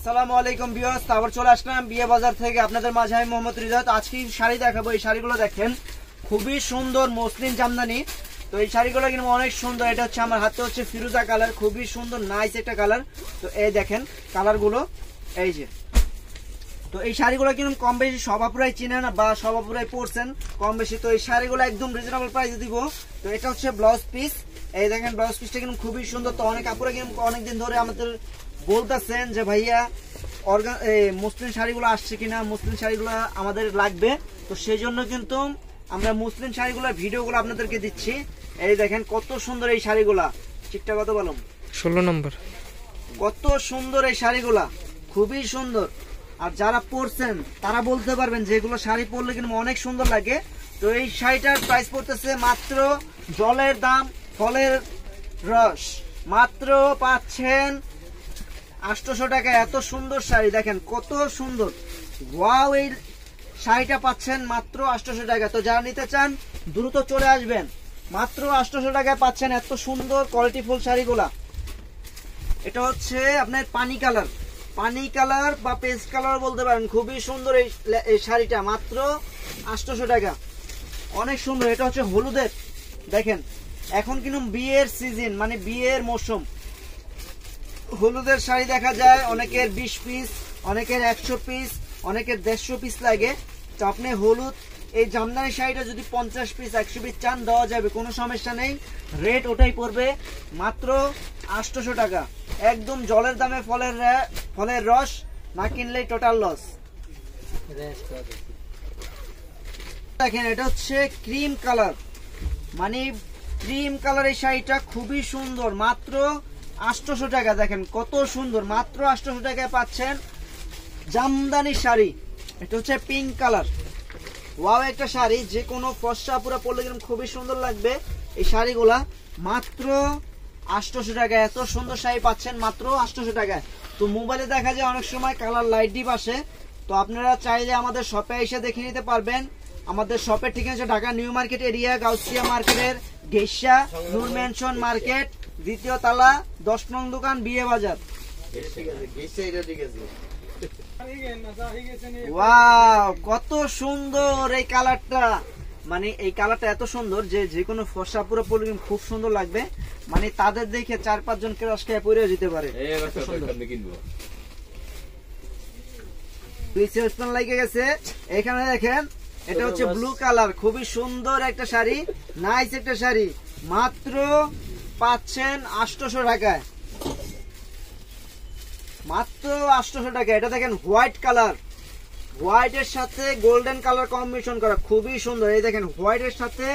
আসসালামু আলাইকুম ভিউয়ার্স, আবার চলে আসলাম বিয়ে বাজার থেকে আপনাদের মাঝে আমি মোহাম্মদ রিজাত। আজকে শাড়ি দেখাবো। এই শাড়িগুলো দেখেন খুবই সুন্দর মসলিন জামদানি। তো এই শাড়িগুলো কিন্তু অনেক সুন্দর। এটা হচ্ছে আমার হাতে হচ্ছে ফিরোজা কালার, খুবই সুন্দর নাইস একটা কালার। তো এই দেখেন কালারগুলো, এই যে। তো এই শাড়িগুলো কিন্তু কম বেশি সবাপুরাই চিনেন বা সবাপুরাই পরছেন কম বেশি। তো এই শাড়িগুলো একদম রিজনেবল প্রাইসে দিব। তো এটা হচ্ছে ব্লাউজ পিস, এই দেখেন ব্লাউজ পিসটা কিন্তু খুবই সুন্দর। তো অনেক আপুরা কিন্তু অনেকদিন ধরে আমাদের বলতেছেন যে ভাইয়া মুসলিম শাড়িগুলো আসছে কিনা, মুসলিম শাড়িগুলো আমাদের লাগবে। তো সেই জন্য কিন্তু আমরা মুসলিম শাড়িগুলোর ভিডিওগুলো আপনাদেরকে দিচ্ছি। এই দেখেন কত সুন্দর এই শাড়িগুলা। ঠিকটা কত বলুন? 16 নম্বর। কত সুন্দর এই শাড়িগুলা, খুবই সুন্দর। আর যারা পরছেন তারা বলতে পারবেন যেগুলো শাড়ি পরলে কিন্তু অনেক সুন্দর লাগে। তো এই শাড়িটার প্রাইস পড়তেছে মাত্র জলের দাম ফলের রস, মাত্র পাচ্ছেন 800 টাকা। এত সুন্দর শাড়ি দেখেন কত সুন্দর, ওয়াও। এই শাড়িটা পাচ্ছেন মাত্র 800 টাকা। তো যারা নিতে চান দ্রুত চলে আসবেন, মাত্র 800 টাকায় পাচ্ছেন এত সুন্দর কোয়ালিটিফুল শাড়িগুলা। এটা হচ্ছে আপনার পানি কালার, পানি কালার বা পেস্ট কালার বলতে পারেন। খুবই সুন্দর এই শাড়িটা, মাত্র 800 টাকা, অনেক সুন্দর। এটা হচ্ছে হলুদের, দেখেন এখন কিন্তু বিয়ের সিজন, মানে বিয়ের মৌসুম। হলুদের শাড়ি দেখা যায় অনেকের 20 পিস, অনেকের 100 পিস, অনেকের 150 পিস লাগে। তো আপনি হলুদ এই জামদানি শাড়িটা যদি 50 পিস 100 পিস চান দেওয়া যাবে, কোনো সমস্যা নেই। রেট ওটাই পড়বে মাত্র 800 টাকা। একদম জলের দামে ফলের রস, না কিনলেই টোটাল লস। দেখেন এটা হচ্ছে ক্রিম কালার, মানে ক্রিম কালার। এই শাড়িটা খুবই সুন্দর, মাত্র 800 টাকা। দেখেন কত সুন্দর, মাত্র 800 টাকায় পাচ্ছেন জামদানি শাড়ি। এটা হচ্ছে পিঙ্ক কালার, ওয়াও একটা শাড়ি। যে কোনো ফর্সা পুরা পরলে কিন্তু খুবই সুন্দর লাগবে এই শাড়িগুলা। মাত্র 800 টাকা এত সুন্দর শাড়ি পাচ্ছেন মাত্র 800 টাকায়। তো মোবাইলে দেখা যায় অনেক সময় কালার লাইট ডিপ আসে। তো আপনারা চাইলে আমাদের শপে এসে দেখে নিতে পারবেন। আমাদের শপের ঠিকানা হচ্ছে Dhaka new market area, Gausia মার্কেটের গেইসা নূর ম্যানশন মার্কেট, 2য় তলা, 10 নং দোকান, বিয়ে বাজার। ওয়াও কত সুন্দর এই কালারটা, মানে এই কালারটা এত সুন্দর যে কোনো ফর্সা পুরো পরলে খুব সুন্দর লাগবে। মানে তাদের দেখে 4-5 জন ক্রাশ খেয়ে পরে যেতে পারে। লাগে গেছে এখানে দেখেন, এটা হচ্ছে ব্লু কালার, খুবই সুন্দর একটা শাড়ি, নাইস একটা শাড়ি। মাত্র পাচ্ছেন 800 টাকায়, মাত্র 800 টাকা। এটা দেখেন হোয়াইট কালার, হোয়াইটের সাথে গোল্ডেন কালার কম্বিনেশন করা, খুবই সুন্দর। এই দেখেন হোয়াইটের সাথে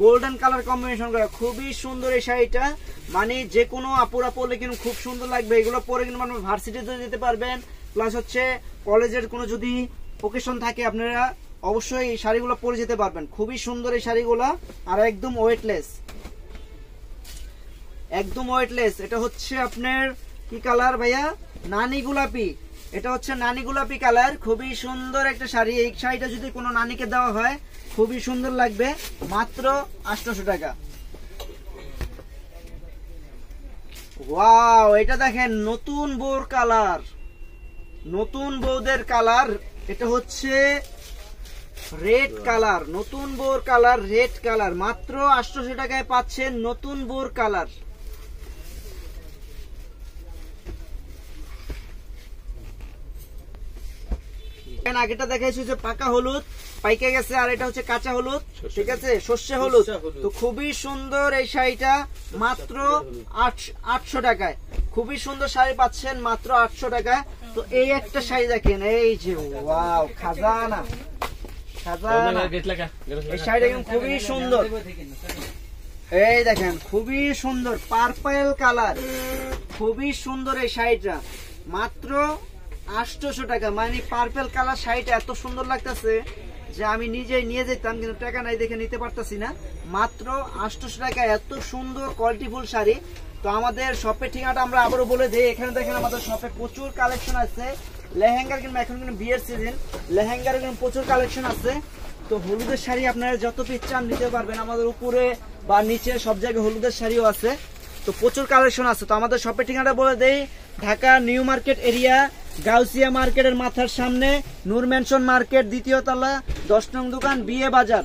গোল্ডেন কালার কম্বিনেশন করা, খুবই সুন্দর এই শাড়িটা। মানে যে কোনো আপুরা পরলে কিন্তু খুব সুন্দর লাগবে। এগুলো পরে কিন্তু আপনার ভার্সিটিতে যেতে পারবেন, প্লাস হচ্ছে কলেজের কোনো যদি ওকেশন থাকে আপনারা অবশ্যই এই শাড়িগুলো পরে যেতে পারবেন। খুবই সুন্দর এই শাড়িগুলো, আর একদম ওয়েটলেস, একদম ওয়েটলেস। এটা হচ্ছে আপনার কি কালার ভাইয়া? নানি গোলাপি। এটা হচ্ছে নানি গোলাপি কালার, খুবই সুন্দর একটা শাড়ি। এই শাড়িটা যদি কোনো নানিকে দেওয়া হয় খুবই সুন্দর লাগবে, মাত্র 800 টাকা। ওয়াও এটা দেখেন নতুন বউর কালার, নতুন বউদের কালার। এটা হচ্ছে রেড কালার, নতুন বউর কালার, রেড কালার। মাত্র 800 টাকায় পাচ্ছেন নতুন বউর কালার। আগেটা দেখাইছি যে পাকা হলুদ, পাইকে গেছে, আর এটা হচ্ছে কাঁচা হলুদ, ঠিক আছে, সর্ষে হলুদ। তো খুবই সুন্দর এই শাড়িটা, মাত্র 800 টাকায়। খুবই সুন্দর শাড়ি পাচ্ছেন মাত্র 800 টাকায়। তো এই একটা শাড়ি দেখেন, এই যে ওয়াও খাজানা, খাজানা। এই শাড়িটা কিন্তু খুবই সুন্দর, এই দেখেন খুবই সুন্দর পার্পল কালার, খুবই সুন্দর এই শাড়িটা। মাত্র 800 টাকা। মানে পার্পল কালার শাড়িটা এত সুন্দর লাগতেছে যে আমি নিজেই নিয়ে যেতাম, কিন্তু টাকা নাই দেখে নিতে পারতাছি না। মাত্র 800 টাকা এত সুন্দর কোয়ালিটিফুল শাড়ি। তো আমাদের শপের ঠিকানাটা আমরা আবারও বলে দিই। এখানে দেখেন আমাদের শপে প্রচুর কালেকশন আছে লেহেঙ্গার, কিন্তু এখন কিন্তু বিয়ের সিজন, লেহেঙ্গার কিন্তু প্রচুর কালেকশন আছে। তো হলুদের শাড়ি আপনারা যত পিস চান নিতে পারবেন, আমাদের উপরে বা নিচে সব জায়গায় হলুদের শাড়িও আছে। তো প্রচুর কালেকশন আছে। তো আমাদের শপের ঠিকানাটা বলে দেই, Dhaka new market area, Gausia মার্কেটের মাথার সামনে, নূর ম্যানশন মার্কেট, দ্বিতীয় তলা, 10 নং দোকান, বিয়ে বাজার।